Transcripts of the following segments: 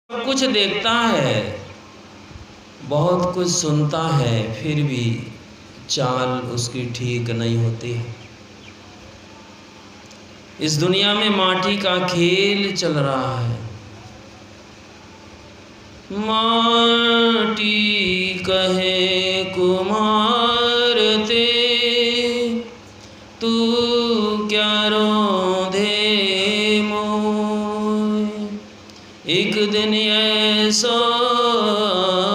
सब कुछ देखता है, बहुत कुछ सुनता है, फिर भी चाल उसकी ठीक नहीं होती है। इस दुनिया में माटी का खेल चल रहा है। माटी कहे कुम्हार ते, तू क्या रोंधे मोय। एक दिन ऐसा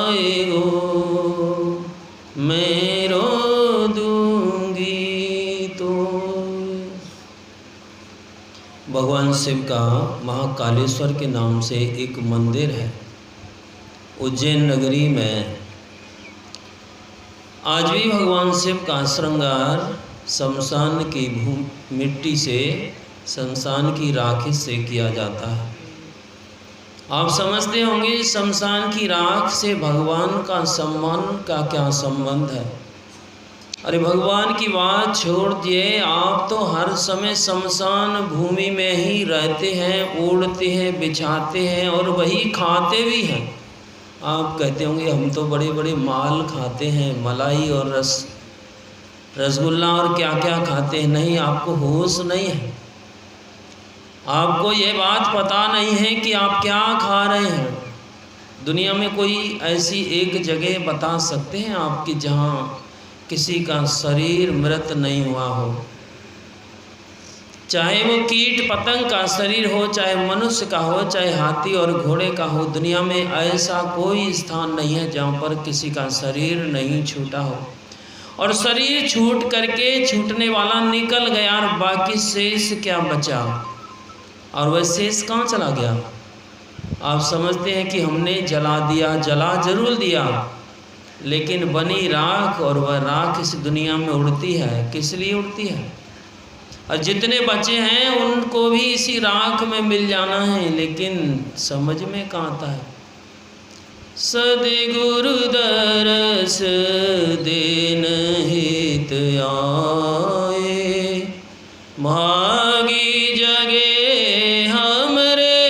आएगो, मैं रो दूंगी तो। भगवान शिव का महाकालेश्वर के नाम से एक मंदिर है उज्जैन नगरी में। आज भी भगवान शिव का श्रृंगार शमशान की मिट्टी से, शमशान की राख से किया जाता है। आप समझते होंगे शमशान की राख से भगवान का सम्मान का क्या संबंध है। अरे भगवान की बात छोड़ दिए, आप तो हर समय शमशान भूमि में ही रहते हैं, ओढ़ते हैं, बिछाते हैं और वही खाते भी हैं। आप कहते होंगे हम तो बड़े बड़े माल खाते हैं, मलाई और रसगुल्ला और क्या क्या खाते हैं। नहीं, आपको होश नहीं है, आपको ये बात पता नहीं है कि आप क्या खा रहे हैं। दुनिया में कोई ऐसी एक जगह बता सकते हैं आपकी जहाँ किसी का शरीर मृत नहीं हुआ हो, चाहे वो कीट पतंग का शरीर हो, चाहे मनुष्य का हो, चाहे हाथी और घोड़े का हो। दुनिया में ऐसा कोई स्थान नहीं है जहाँ पर किसी का शरीर नहीं छूटा हो। और शरीर छूट करके छूटने वाला निकल गया और बाकी शेष क्या बचा, और वह शेष कहाँ चला गया। आप समझते हैं कि हमने जला दिया, जला जरूर दिया, लेकिन बनी राख, और वह राख इस दुनिया में उड़ती है। किस लिए उड़ती है? और जितने बचे हैं उनको भी इसी राख में मिल जाना है, लेकिन समझ में कहाँ आता है। सद्गुरु दरस देन हित आए, भागी जगे हमरे,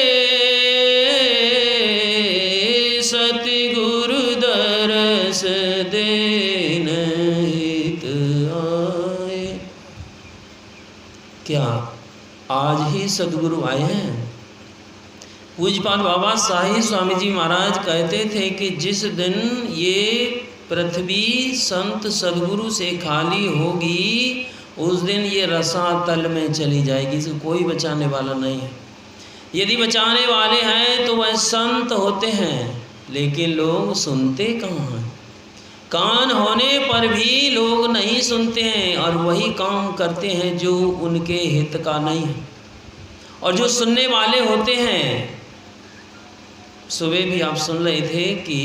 सतगुरु दरस देन हित आए। क्या आज ही सद्गुरु आए हैं? पूज्यपाद बाबा शाही स्वामी जी महाराज कहते थे कि जिस दिन ये पृथ्वी संत सद्गुरु से खाली होगी, उस दिन ये रसातल में चली जाएगी, इसे कोई बचाने वाला नहीं है। यदि बचाने वाले हैं तो वह संत होते हैं, लेकिन लोग सुनते कहाँ हैं। कान होने पर भी लोग नहीं सुनते हैं और वही काम करते हैं जो उनके हित का नहीं है। और जो सुनने वाले होते हैं, सुबह भी आप सुन रहे थे कि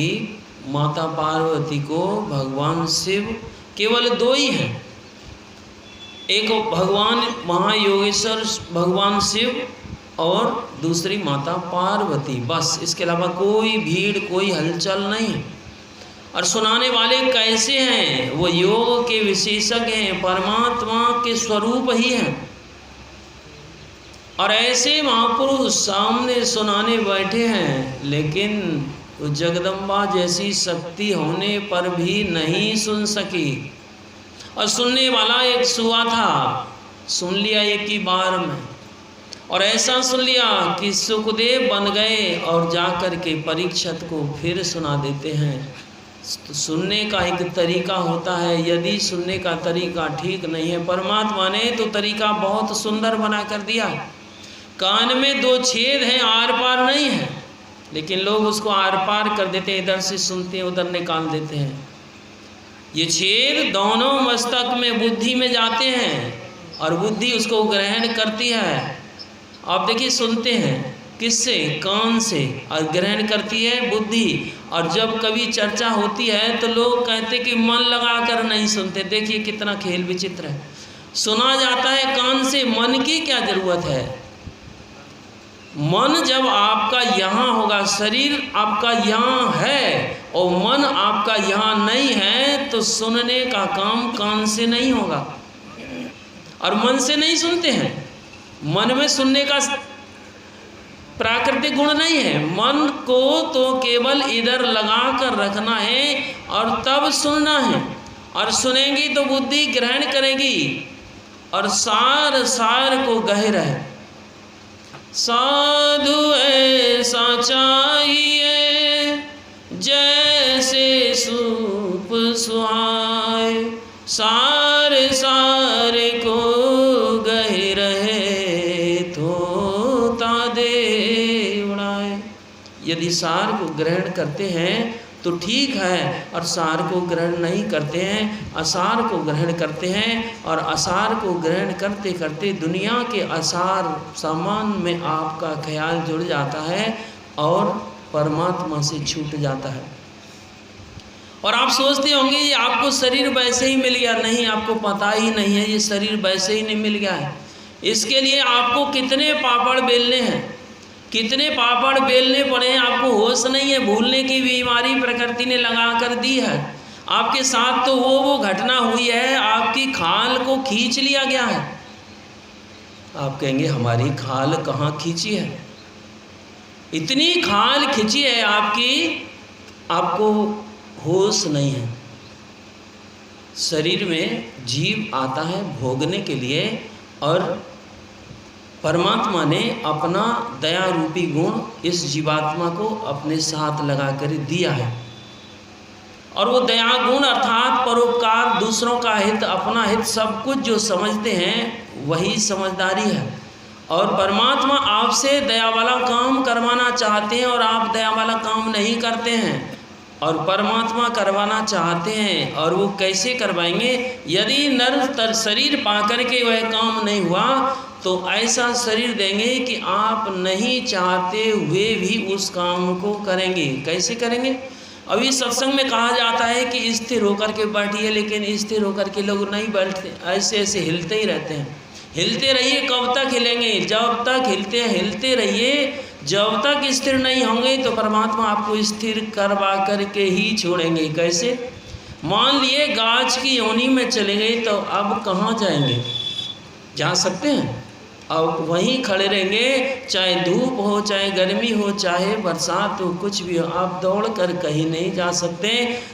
माता पार्वती को भगवान शिव केवल दो ही हैं, एक भगवान महायोगेश्वर भगवान शिव और दूसरी माता पार्वती, बस। इसके अलावा कोई भीड़, कोई हलचल नहीं है। और सुनाने वाले कैसे हैं? वो योग के विशेषज्ञ हैं, परमात्मा के स्वरूप ही हैं। और ऐसे महापुरुष सामने सुनाने बैठे हैं, लेकिन जगदम्बा जैसी शक्ति होने पर भी नहीं सुन सकी। और सुनने वाला एक सुआ था, सुन लिया एक ही बार में, और ऐसा सुन लिया कि सुखदेव बन गए और जाकर के परीक्षित को फिर सुना देते हैं। तो सुनने का एक तरीका होता है, यदि सुनने का तरीका ठीक नहीं है, परमात्मा ने तो तरीका बहुत सुंदर बना कर दिया। कान में दो छेद हैं, आर पार नहीं है, लेकिन लोग उसको आर पार कर देते हैं, इधर से सुनते हैं उधर निकाल देते हैं। ये छेद दोनों मस्तक में, बुद्धि में जाते हैं और बुद्धि उसको ग्रहण करती है। आप देखिए, सुनते हैं किससे? कान से, और ग्रहण करती है बुद्धि। और जब कभी चर्चा होती है तो लोग कहते कि मन लगा कर नहीं सुनते। देखिए कितना खेल विचित्र है। सुना जाता है कान से, मन की क्या जरूरत है? मन जब आपका यहाँ होगा, शरीर आपका यहाँ है और मन आपका यहाँ नहीं है, तो सुनने का काम कान से नहीं होगा। और मन से नहीं सुनते हैं, मन में सुनने का प्राकृतिक गुण नहीं है। मन को तो केवल इधर लगा कर रखना है और तब सुनना है, और सुनेंगी तो बुद्धि ग्रहण करेगी और सार सार को गहरा है। साधु ऐसा चाहिए जैसे सूप सुहाए, सार सार को गहरा है तोता दे उड़ाए। यदि सार को ग्रहण करते हैं तो ठीक है, और सार को ग्रहण नहीं करते हैं, असार को ग्रहण करते हैं, और असार को ग्रहण करते करते दुनिया के असार सामान में आपका ख्याल जुड़ जाता है और परमात्मा से छूट जाता है। और आप सोचते होंगे ये आपको शरीर वैसे ही मिल गया, नहीं, आपको पता ही नहीं है ये शरीर वैसे ही नहीं मिल गया है। इसके लिए आपको कितने पापड़ बेलने हैं, कितने पापड़ बेलने पड़े हैं, आपको होश नहीं है। भूलने की बीमारी प्रकृति ने लगा कर दी है। आपके साथ तो वो घटना हुई है, आपकी खाल को खींच लिया गया है। आप कहेंगे हमारी खाल कहाँ खींची है? इतनी खाल खींची है आपकी, आपको होश नहीं है। शरीर में जीव आता है भोगने के लिए, और परमात्मा ने अपना दया रूपी गुण इस जीवात्मा को अपने साथ लगा कर दिया है। और वो दया गुण अर्थात परोपकार, दूसरों का हित, अपना हित, सब कुछ जो समझते हैं वही समझदारी है। और परमात्मा आपसे दया वाला काम करवाना चाहते हैं और आप दया वाला काम नहीं करते हैं, और परमात्मा करवाना चाहते हैं। और वो कैसे करवाएंगे? यदि नर शरीर पाकर के वह काम नहीं हुआ तो ऐसा शरीर देंगे कि आप नहीं चाहते हुए भी उस काम को करेंगे। कैसे करेंगे? अभी सत्संग में कहा जाता है कि स्थिर होकर के बैठिए, लेकिन स्थिर होकर के लोग नहीं बैठते, ऐसे ऐसे हिलते ही रहते हैं। हिलते रहिए, कब तक हिलेंगे? जब तक हिलते रहिए, जब तक स्थिर नहीं होंगे तो परमात्मा आपको स्थिर करवा करके ही छोड़ेंगे। कैसे? मान लिए गाछ की योनि में चले गए तो अब कहाँ जाएंगे? जा सकते हैं? अब वहीं खड़े रहेंगे, चाहे धूप हो, चाहे गर्मी हो, चाहे बरसात हो, कुछ भी हो, आप दौड़ कर कहीं नहीं जा सकते।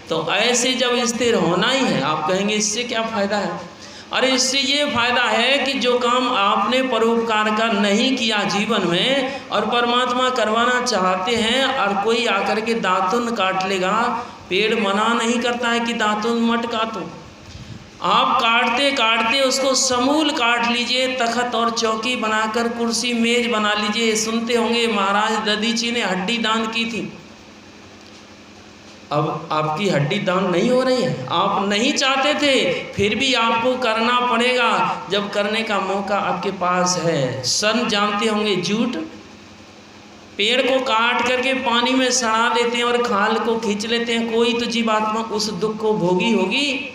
तो ऐसे जब स्थिर होना ही है, आप कहेंगे इससे क्या फ़ायदा है? अरे इससे ये फ़ायदा है कि जो काम आपने परोपकार का नहीं किया जीवन में और परमात्मा करवाना चाहते हैं, और कोई आकर के दातुन काट लेगा, पेड़ मना नहीं करता है कि दातुन मत काटो, आप काटते काटते उसको समूल काट लीजिए, तखत और चौकी बनाकर कुर्सी मेज बना लीजिए। सुनते होंगे महाराज दधीची ने हड्डी दान की थी, अब आपकी हड्डी दान नहीं हो रही है, आप नहीं चाहते थे, फिर भी आपको करना पड़ेगा जब करने का मौका आपके पास है। सन जानते होंगे जूट, पेड़ को काट करके पानी में सड़ा देते हैं और खाल को खींच लेते हैं। कोई तो जीवात्मा उस दुख को भोगी होगी,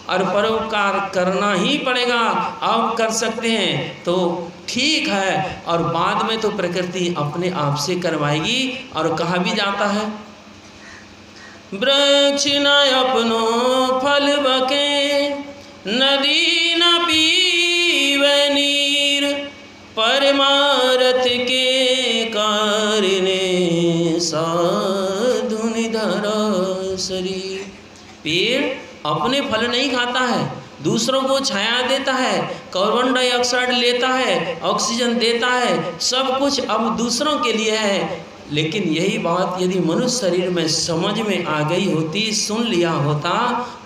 और परोपकार करना ही पड़ेगा। आप कर सकते हैं तो ठीक है, और बाद में तो प्रकृति अपने आप से करवाएगी। और कहा भी जाता है वृक्ष न अपनो फल बके, नदी न पीवे नीर, परमारथ के कारणे साधु निधर शरीर। पेड़ अपने फल नहीं खाता है, दूसरों को छाया देता है, कार्बन डाइऑक्साइड लेता है, ऑक्सीजन देता है, सब कुछ अब दूसरों के लिए है। लेकिन यही बात यदि मनुष्य शरीर में समझ में आ गई होती, सुन लिया होता,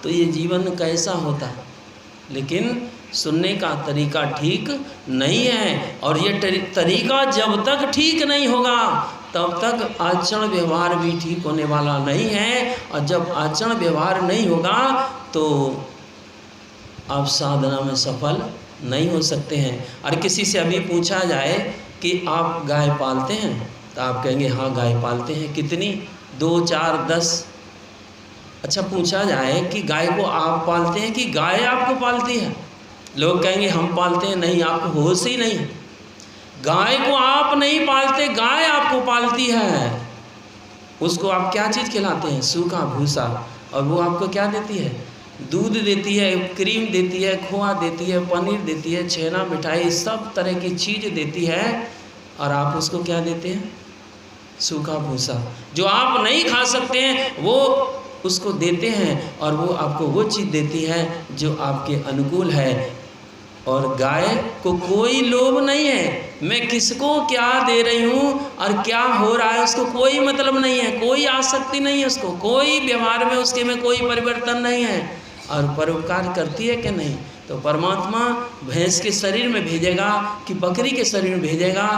तो ये जीवन कैसा होता। लेकिन सुनने का तरीका ठीक नहीं है, और ये तरीका जब तक ठीक नहीं होगा तब तक आचरण व्यवहार भी ठीक होने वाला नहीं है। और जब आचरण व्यवहार नहीं होगा तो आप साधना में सफल नहीं हो सकते हैं। और किसी से अभी पूछा जाए कि आप गाय पालते हैं, तो आप कहेंगे हाँ गाय पालते हैं। कितनी? 2, 4, 10। अच्छा, पूछा जाए कि गाय को आप पालते हैं कि गाय आपको पालती है? लोग कहेंगे हम पालते हैं। नहीं, आपको होश ही नहीं है। गाय को आप नहीं पालते, गाय आपको पालती है। उसको आप क्या चीज़ खिलाते हैं? सूखा भूसा। और वो आपको क्या देती है? दूध देती है, क्रीम देती है, खोआ देती है, पनीर देती है, छेना मिठाई, सब तरह की चीज़ देती है। और आप उसको क्या देते हैं? सूखा भूसा। जो आप नहीं खा सकते हैं वो उसको देते हैं, और वो आपको वो चीज़ देती है जो आपके अनुकूल है। और गाय को कोई लोभ नहीं है, मैं किसको क्या दे रही हूँ और क्या हो रहा है उसको कोई मतलब नहीं है, कोई आसक्ति नहीं है उसको, कोई व्यवहार में उसके में कोई परिवर्तन नहीं है। और परोपकार करती है कि नहीं? तो परमात्मा भैंस के शरीर में भेजेगा कि बकरी के शरीर में भेजेगा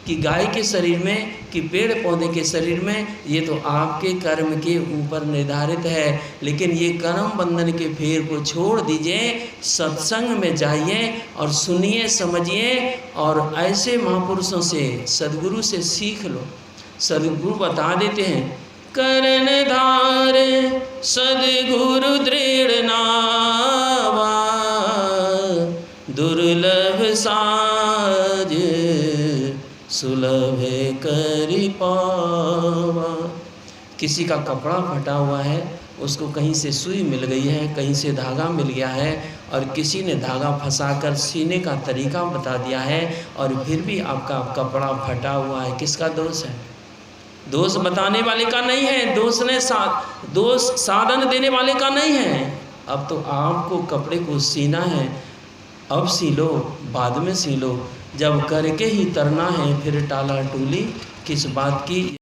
कि गाय के शरीर में कि पेड़ पौधे के शरीर में, ये तो आपके कर्म के ऊपर निर्धारित है। लेकिन ये कर्म बंधन के फेर को छोड़ दीजिए, सत्संग में जाइए और सुनिए समझिए, और ऐसे महापुरुषों से सद्गुरु से सीख लो। सद्गुरु बता देते हैं, करण धार सद्गुरु दृढ़ नावा, दुर्लभ साज सुलभ करि पावा। किसी का कपड़ा फटा हुआ है, उसको कहीं से सुई मिल गई है, कहीं से धागा मिल गया है, और किसी ने धागा फंसाकर सीने का तरीका बता दिया है, और फिर भी आपका कपड़ा फटा हुआ है। किसका दोष है? दोष बताने वाले का नहीं है, दोष साधन देने वाले का नहीं है। अब तो आपको कपड़े को सीना है, अब सी लो, बाद में सी लो, जब करके ही तरना है, फिर टाला टूली किस बात की।